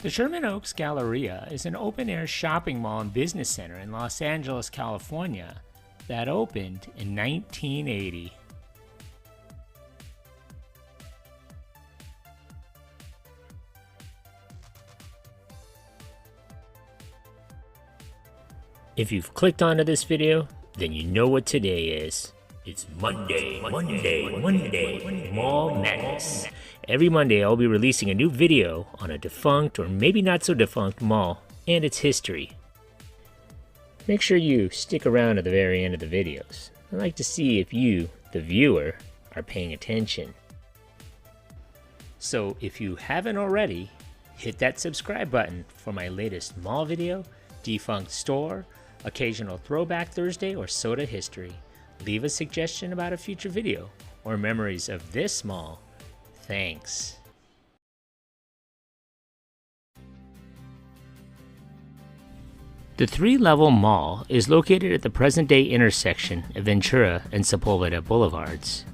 The Sherman Oaks Galleria is an open-air shopping mall and business center in Los Angeles, California that opened in 1980. If you've clicked onto this video, then you know what today is. It's Monday, Mall Madness. Every Monday I'll be releasing a new video on a defunct or maybe not so defunct mall and its history. Make sure you stick around to the very end of the videos. I'd like to see if you, the viewer, are paying attention. So if you haven't already, hit that subscribe button for my latest mall video, defunct store, occasional throwback Thursday, or soda history. Leave a suggestion about a future video or memories of this mall. Thanks. The three-level mall is located at the present-day intersection of Ventura and Sepulveda Boulevards.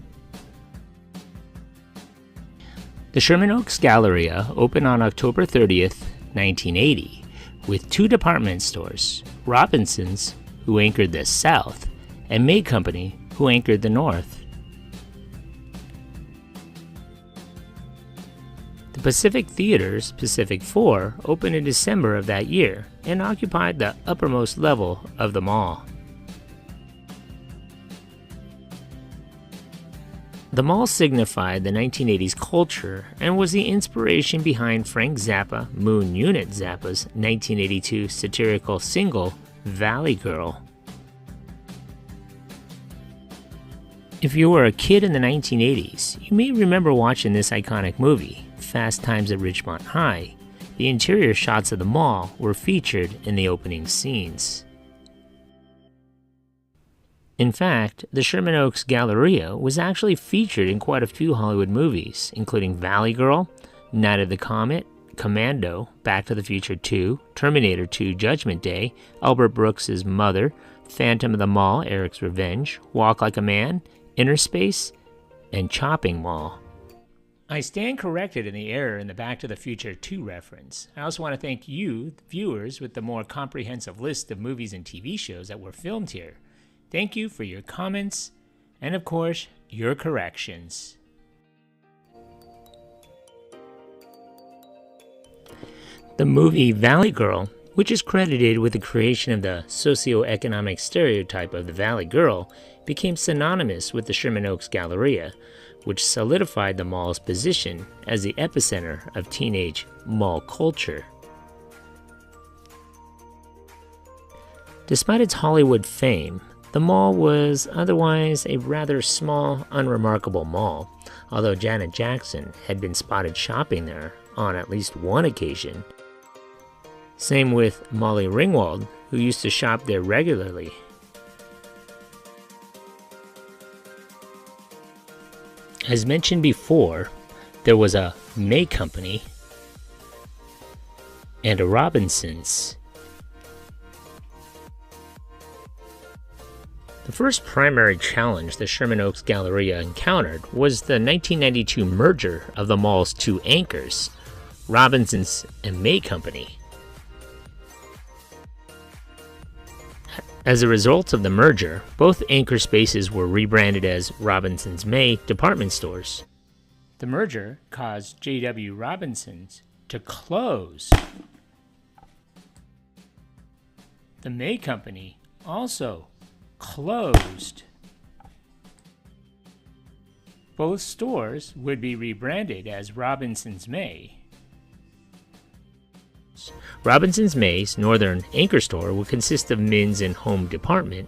The Sherman Oaks Galleria opened on October 30th, 1980, with two department stores, Robinson's, who anchored the south, and May Company, who anchored the north. The Pacific Theater's Pacific 4 opened in December of that year and occupied the uppermost level of the mall. The mall signified the 1980s culture and was the inspiration behind Frank Zappa, Moon Unit Zappa's 1982 satirical single, Valley Girl. If you were a kid in the 1980s, you may remember watching this iconic movie, Fast Times at Ridgemont High. The interior shots of the mall were featured in the opening scenes. In fact, the Sherman Oaks Galleria was actually featured in quite a few Hollywood movies, including Valley Girl, Night of the Comet, Commando, Back to the Future 2, Terminator 2 Judgment Day, Albert Brooks' Mother, Phantom of the Mall, Eric's Revenge, Walk Like a Man, Inner Space, and Chopping Mall. I stand corrected in the error in the Back to the Future 2 reference. I also want to thank you, the viewers, with the more comprehensive list of movies and TV shows that were filmed here. Thank you for your comments and, of course, your corrections. The movie Valley Girl, which is credited with the creation of the socioeconomic stereotype of the Valley Girl, became synonymous with the Sherman Oaks Galleria, which solidified the mall's position as the epicenter of teenage mall culture. Despite its Hollywood fame, the mall was otherwise a rather small, unremarkable mall, although Janet Jackson had been spotted shopping there on at least one occasion. Same with Molly Ringwald, who used to shop there regularly. As mentioned before, there was a May Company and a Robinson's. The first primary challenge the Sherman Oaks Galleria encountered was the 1992 merger of the mall's two anchors, Robinson's and May Company. As a result of the merger, both anchor spaces were rebranded as Robinson's May department stores. The merger caused J.W. Robinson's to close. The May Company also closed. Both stores would be rebranded as Robinson's May. Robinson's May's northern anchor store would consist of men's and home department,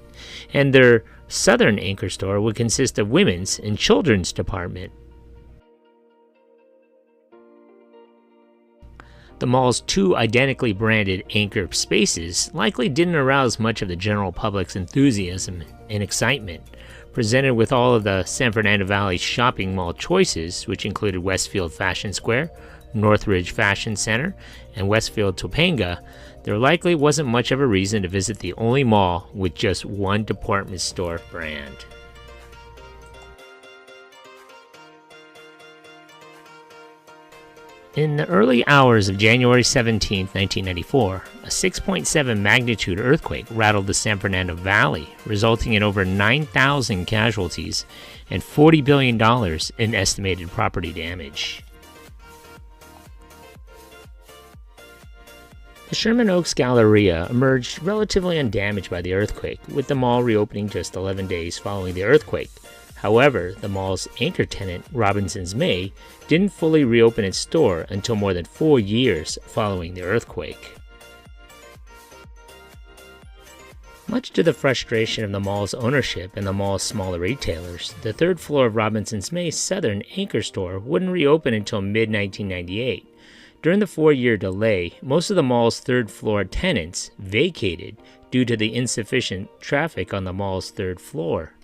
and their southern anchor store would consist of women's and children's department. The mall's two identically branded anchor spaces likely didn't arouse much of the general public's enthusiasm and excitement. Presented with all of the San Fernando Valley shopping mall choices, which included Westfield Fashion Square, Northridge Fashion Center, and Westfield Topanga, there likely wasn't much of a reason to visit the only mall with just one department store brand. In the early hours of January 17, 1994, a 6.7 magnitude earthquake rattled the San Fernando Valley, resulting in over 9,000 casualties and $40 billion in estimated property damage. The Sherman Oaks Galleria emerged relatively undamaged by the earthquake, with the mall reopening just 11 days following the earthquake. However, the mall's anchor tenant, Robinson's May, didn't fully reopen its store until more than 4 years following the earthquake. Much to the frustration of the mall's ownership and the mall's smaller retailers, the third floor of Robinson's May's southern anchor store wouldn't reopen until mid-1998. During the 4-year delay, most of the mall's third-floor tenants vacated due to the insufficient traffic on the mall's third floor.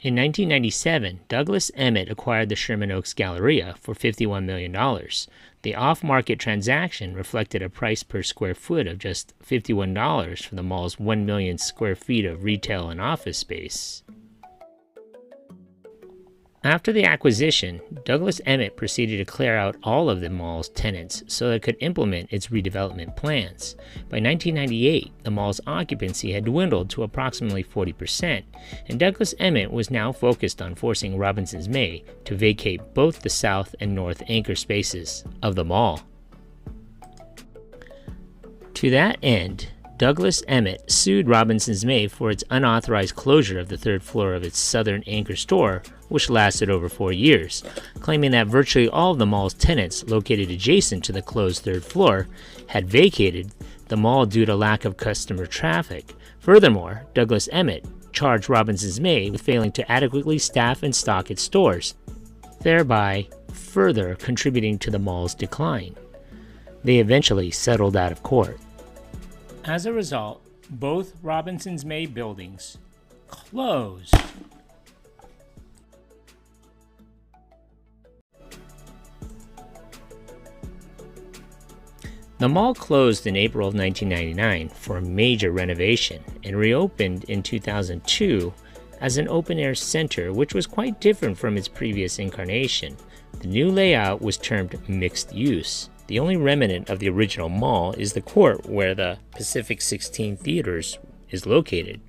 In 1997, Douglas Emmett acquired the Sherman Oaks Galleria for $51 million. The off-market transaction reflected a price per square foot of just $51 for the mall's 1 million square feet of retail and office space. After the acquisition, Douglas Emmett proceeded to clear out all of the mall's tenants so it could implement its redevelopment plans. By 1998, the mall's occupancy had dwindled to approximately 40%, and Douglas Emmett was now focused on forcing Robinson's May to vacate both the south and north anchor spaces of the mall. To that end, Douglas Emmett sued Robinson's May for its unauthorized closure of the third floor of its southern anchor store, which lasted over 4 years, claiming that virtually all of the mall's tenants located adjacent to the closed third floor had vacated the mall due to lack of customer traffic. Furthermore, Douglas Emmett charged Robinson's May with failing to adequately staff and stock its stores, thereby further contributing to the mall's decline. They eventually settled out of court. As a result, both Robinson's May buildings closed. The mall closed in April of 1999 for a major renovation and reopened in 2002 as an open-air center, which was quite different from its previous incarnation. The new layout was termed mixed use. The only remnant of the original mall is the court where the Pacific 16 Theaters is located,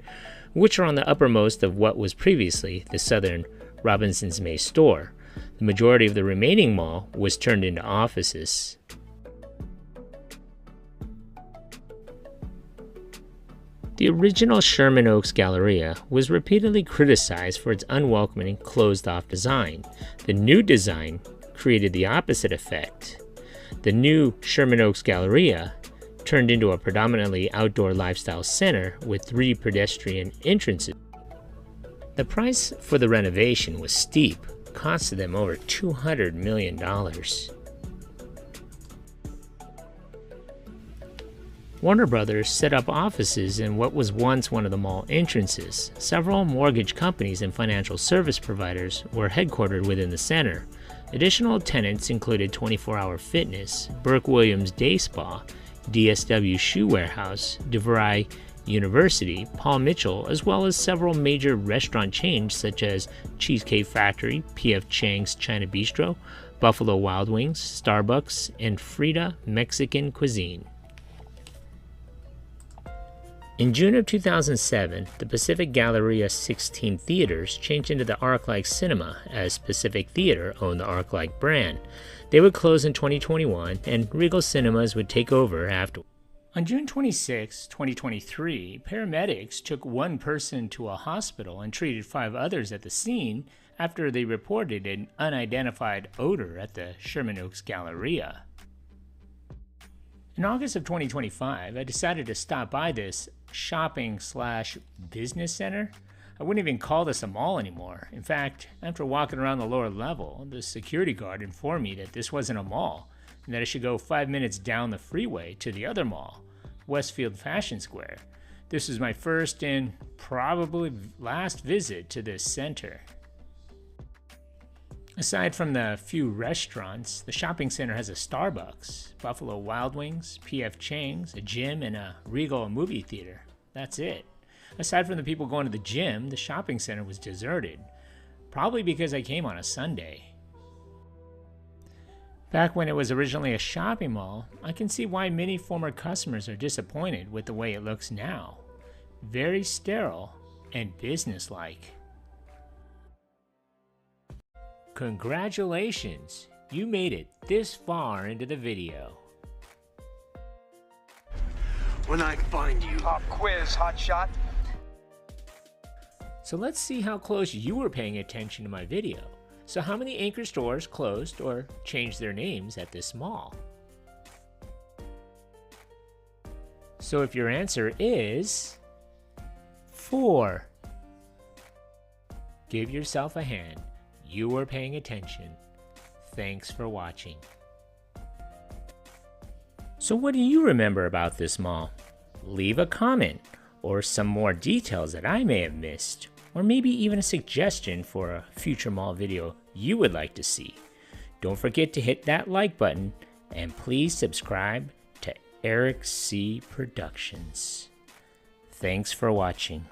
which are on the uppermost of what was previously the southern Robinson's May store. The majority of the remaining mall was turned into offices. The original Sherman Oaks Galleria was repeatedly criticized for its unwelcoming, closed-off design. The new design created the opposite effect. The new Sherman Oaks Galleria turned into a predominantly outdoor lifestyle center with 3 pedestrian entrances. The price for the renovation was steep, costing them over $200 million. Warner Brothers set up offices in what was once one of the mall entrances. Several mortgage companies and financial service providers were headquartered within the center. Additional tenants included 24 Hour Fitness, Burke Williams Day Spa, DSW Shoe Warehouse, DeVry University, Paul Mitchell, as well as several major restaurant chains such as Cheesecake Factory, P.F. Chang's China Bistro, Buffalo Wild Wings, Starbucks, and Frida Mexican Cuisine. In June of 2007, the Pacific Galleria 16 theaters changed into the ArcLight Cinema as Pacific Theater owned the ArcLight brand. They would close in 2021 and Regal Cinemas would take over after. On June 26, 2023, paramedics took one person to a hospital and treated 5 others at the scene after they reported an unidentified odor at the Sherman Oaks Galleria. In August of 2025, I decided to stop by this shopping/business center. I wouldn't even call this a mall anymore. In fact, after walking around the lower level, the security guard informed me that this wasn't a mall and that I should go 5 minutes down the freeway to the other mall, Westfield Fashion Square. This was my first and probably last visit to this center. Aside from the few restaurants, the shopping center has a Starbucks, Buffalo Wild Wings, P.F. Chang's, a gym, and a Regal movie theater. That's it. Aside from the people going to the gym, the shopping center was deserted, probably because I came on a Sunday. Back when it was originally a shopping mall, I can see why many former customers are disappointed with the way it looks now. Very sterile and businesslike. Congratulations! You made it this far into the video. When I find you. Pop quiz, hotshot. So let's see how close you were paying attention to my video. So how many anchor stores closed or changed their names at this mall? So if your answer is 4, give yourself a hand. You were paying attention. Thanks for watching. So what do you remember about this mall? Leave a comment or some more details that I may have missed, or maybe even a suggestion for a future mall video you would like to see. Don't forget to hit that like button and please subscribe to Eric C. Productions. Thanks for watching.